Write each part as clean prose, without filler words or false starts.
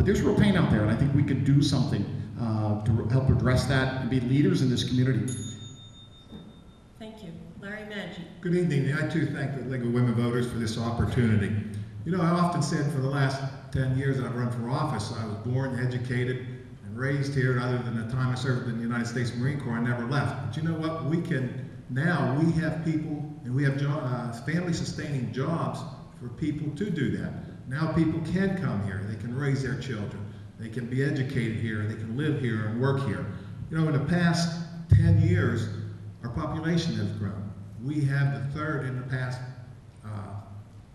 there's real pain out there, and I think we could do something to help address that and be leaders in this community. Thank you. Larry Maggi. Good evening. I too thank the League of Women Voters for this opportunity. You know, I often said for the last 10 years that I've run for office, I was born, educated, and raised here, and other than the time I served in the United States Marine Corps, I never left. But you know what? We have people, and we have family-sustaining jobs for people to do that. Now people can come here. They can raise their children. They can be educated here. They can live here and work here. You know, in the past 10 years, our population has grown. We have the third in the past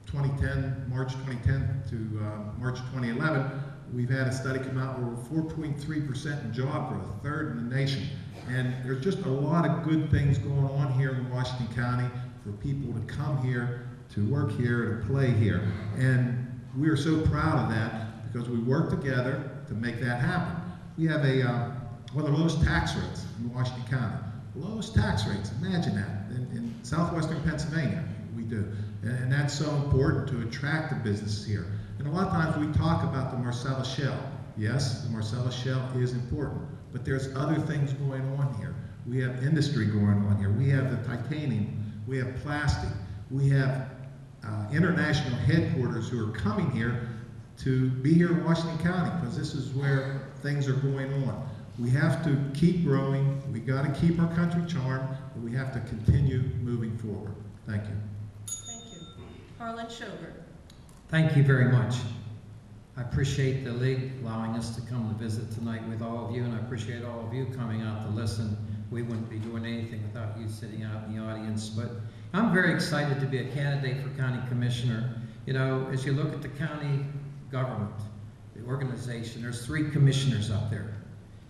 2010, March 2010 to March 2011, we've had a study come out where we're 4.3% in job growth, third in the nation. And there's just a lot of good things going on here in Washington County for people to come here, to work here, to play here. And we are so proud of that because we work together to make that happen. We have one of the lowest tax rates in Washington County. Lowest tax rates, imagine that, in southwestern Pennsylvania, we do. And that's so important to attract the businesses here. And a lot of times we talk about the Marcellus Shale. Yes, the Marcellus Shale is important, but there's other things going on here. We have industry going on here. We have the titanium, we have plastic, we have international headquarters who are coming here to be here in Washington County because this is where things are going on. We have to keep growing. We got to keep our country charm, but we have to continue moving forward. Thank you. Thank you. Harlan Schober. Thank you very much. I appreciate the League allowing us to come to visit tonight with all of you, and I appreciate all of you coming out to listen. We wouldn't be doing anything without you sitting out in the audience, but I'm very excited to be a candidate for county commissioner. You know, as you look at the county government, the organization, there's 3 commissioners up there.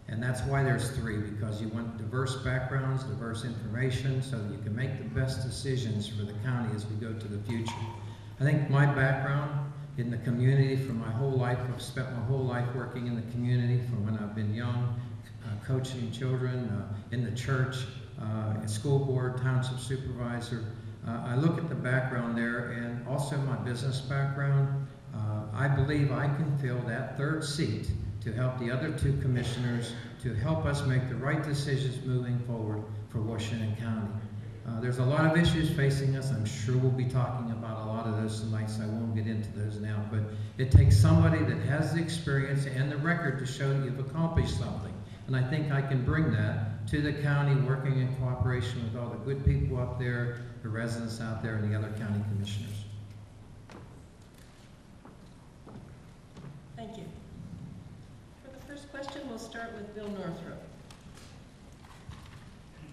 And that's why there's 3, because you want diverse backgrounds, diverse information, so that you can make the best decisions for the county as we go to the future. I think my background in the community for my whole life, I've spent my whole life working in the community from when I've been young, coaching children in the church, school board, township supervisor. I look at the background there and also my business background. I believe I can fill that 3rd seat to help the other 2 commissioners to help us make the right decisions moving forward for Washington County. There's a lot of issues facing us. I'm sure we'll be talking about a lot of those tonight, so I won't get into those now. But it takes somebody that has the experience and the record to show that you've accomplished something. And I think I can bring that to the county, working in cooperation with all the good people up there, the residents out there, and the other county commissioners. Thank you. For the first question, we'll start with Bill Northrup.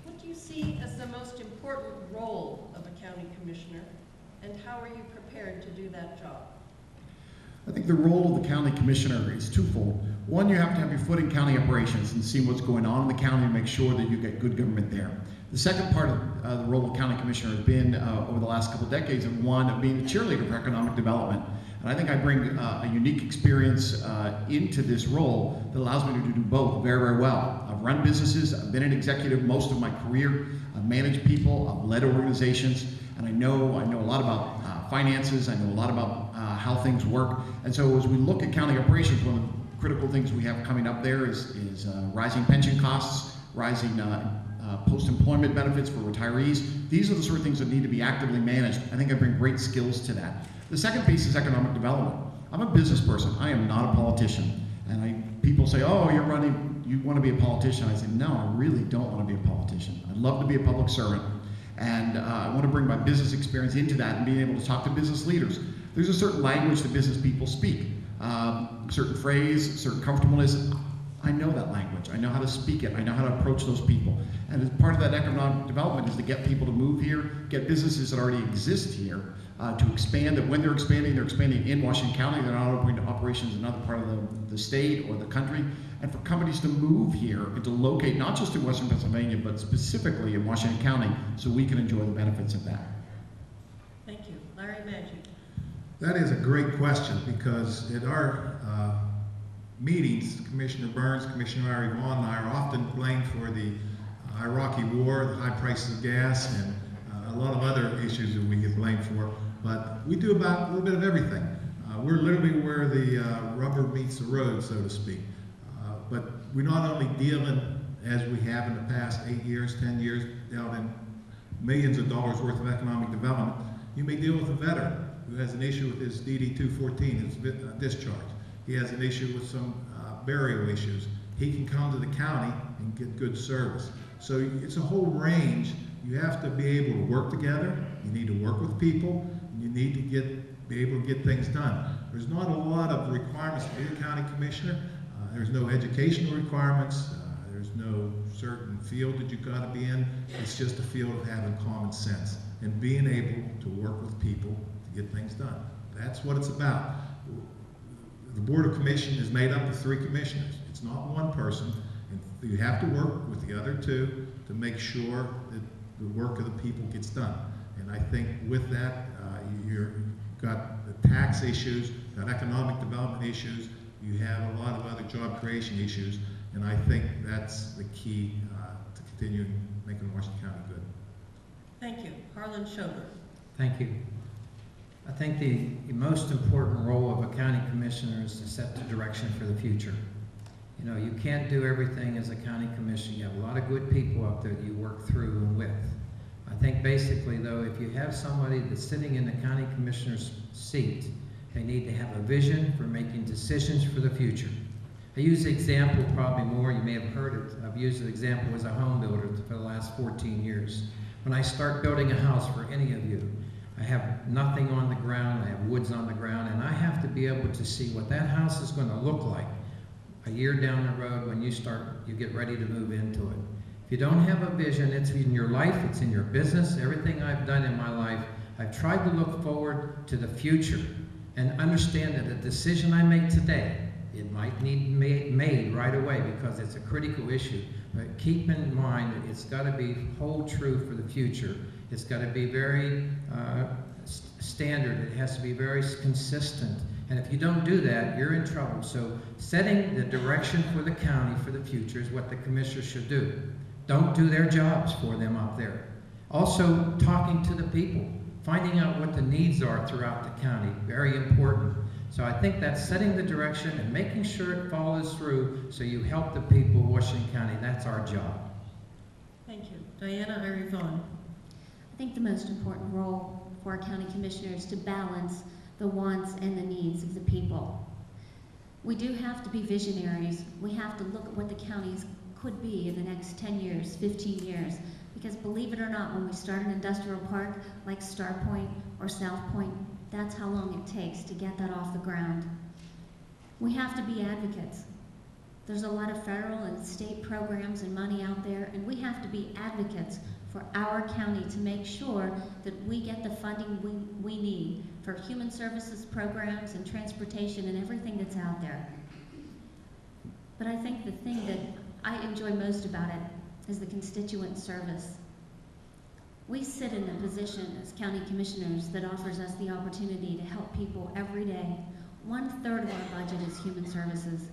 What do you see as the most important role of a county commissioner, and how are you prepared to do that job? I think the role of the county commissioner is twofold. One, you have to have your foot in county operations and see what's going on in the county and make sure that you get good government there. The second part of the role of county commissioner has been, over the last couple of decades, of one of being a cheerleader for economic development. And I think I bring a unique experience into this role that allows me to do both very, very well. I've run businesses, I've been an executive most of my career, I've managed people, I've led organizations, and I know a lot about finances, I know a lot about how things work. And so as we look at county operations, one of the critical things we have coming up there is rising pension costs, rising post-employment benefits for retirees. These are the sort of things that need to be actively managed. I think I bring great skills to that. The second piece is economic development. I'm a business person. I am not a politician. And people say, oh, you're running, you want to be a politician. I say, no, I really don't want to be a politician. I'd love to be a public servant. And I want to bring my business experience into that and being able to talk to business leaders. There's a certain language that business people speak, certain phrase, certain comfortableness. I know that language. I know how to speak it. I know how to approach those people. And as part of that economic development is to get people to move here, get businesses that already exist here to expand. That when they're expanding in Washington County. They're not opening operations in another part of the state or the country. And for companies to move here and to locate not just in Western Pennsylvania, but specifically in Washington County, so we can enjoy the benefits of that. Thank you. Larry Maggi. That is a great question because at our meetings, Commissioner Burns, Commissioner Ari Vaughn, and I are often blamed for the Iraqi war, the high prices of gas, and a lot of other issues that we get blamed for. But we do about a little bit of everything. We're literally where the rubber meets the road, so to speak. But we're not only dealing, as we have in the past 8 years, 10 years, out in millions of dollars worth of economic development. You may deal with a veteran who has an issue with his DD 214, his discharge. He has an issue with some burial issues. He can come to the county and get good service. So it's a whole range. You have to be able to work together. You need to work with people. And you need to be able to get things done. There's not a lot of requirements to be a county commissioner. There's no educational requirements. There's no certain field that you've got to be in. It's just a field of having common sense and being able to work with people to get things done. That's what it's about. The Board of Commission is made up of 3 commissioners. It's not one person. And you have to work with the other 2 to make sure that the work of the people gets done. And I think with that, you've got the tax issues, got economic development issues, you have a lot of other job creation issues, and I think that's the key to continue making Washington County good. Thank you. Harlan Schober. Thank you. I think the most important role of a county commissioner is to set the direction for the future. You know, you can't do everything as a county commissioner. You have a lot of good people up there that you work through and with. I think basically, though, if you have somebody that's sitting in the county commissioner's seat, they need to have a vision for making decisions for the future. I use the example probably more, you may have heard it, I've used the example as a home builder for the last 14 years. When I start building a house for any of you, I have nothing on the ground, I have woods on the ground, and I have to be able to see what that house is going to look like a year down the road when you get ready to move into it. If you don't have a vision, it's in your life, it's in your business, everything I've done in my life, I've tried to look forward to the future and understand that a decision I make today, it might need made right away because it's a critical issue. But keep in mind that it's got to be hold true for the future. It's got to be very standard. It has to be very consistent. And if you don't do that, you're in trouble. So setting the direction for the county for the future is what the commissioners should do. Don't do their jobs for them up there. Also, talking to the people, finding out what the needs are throughout the county, very important. So I think that's setting the direction and making sure it follows through so you help the people of Washington County. That's our job. Thank you. Diana Irie Vaughn. I think the most important role for our county commissioner is to balance the wants and the needs of the people. We do have to be visionaries. We have to look at what the counties could be in the next 10 years, 15 years. Because believe it or not, when we start an industrial park like Star Point or South Point, that's how long it takes to get that off the ground. We have to be advocates. There's a lot of federal and state programs and money out there, and we have to be advocates for our county to make sure that we get the funding we need for human services programs and transportation and everything that's out there. But I think the thing that I enjoy most about it is the constituent service. We sit in a position as county commissioners that offers us the opportunity to help people every day. 1/3 of our budget is human services.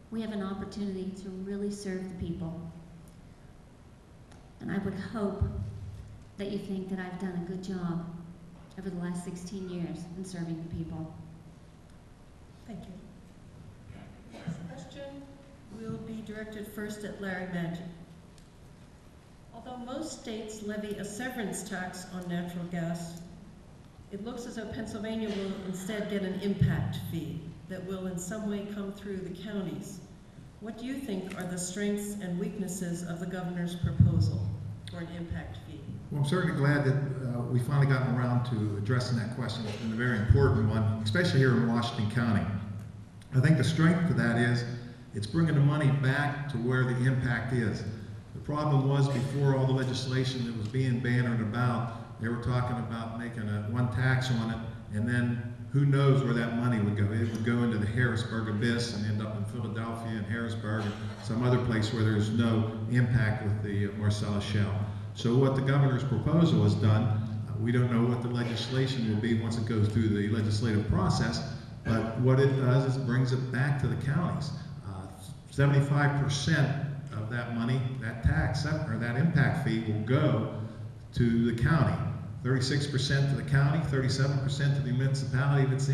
We have an opportunity to really serve the people. And I would hope that you think that I've done a good job over the last 16 years in serving the people. Thank you. Next question will be directed first at Larry Maggi. Although most states levy a severance tax on natural gas, it looks as though Pennsylvania will instead get an impact fee that will in some way come through the counties. What do you think are the strengths and weaknesses of the governor's proposal for an impact fee? Well, I'm certainly glad that we finally gotten around to addressing that question. It's been a very important one, especially here in Washington County. I think the strength of that is it's bringing the money back to where the impact is. The problem was before all the legislation that was being bannered about, they were talking about making one tax on it, and then who knows where that money would go. It would go into the Harrisburg abyss and end up in Philadelphia and Harrisburg and some other place where there's no impact with the Marcellus Shale. So what the governor's proposal has done, we don't know what the legislation will be once it goes through the legislative process, but what it does is brings it back to the counties. 75% of that money, that tax, or that impact fee will go to the county. 36% to the county, 37% to the municipality, and it's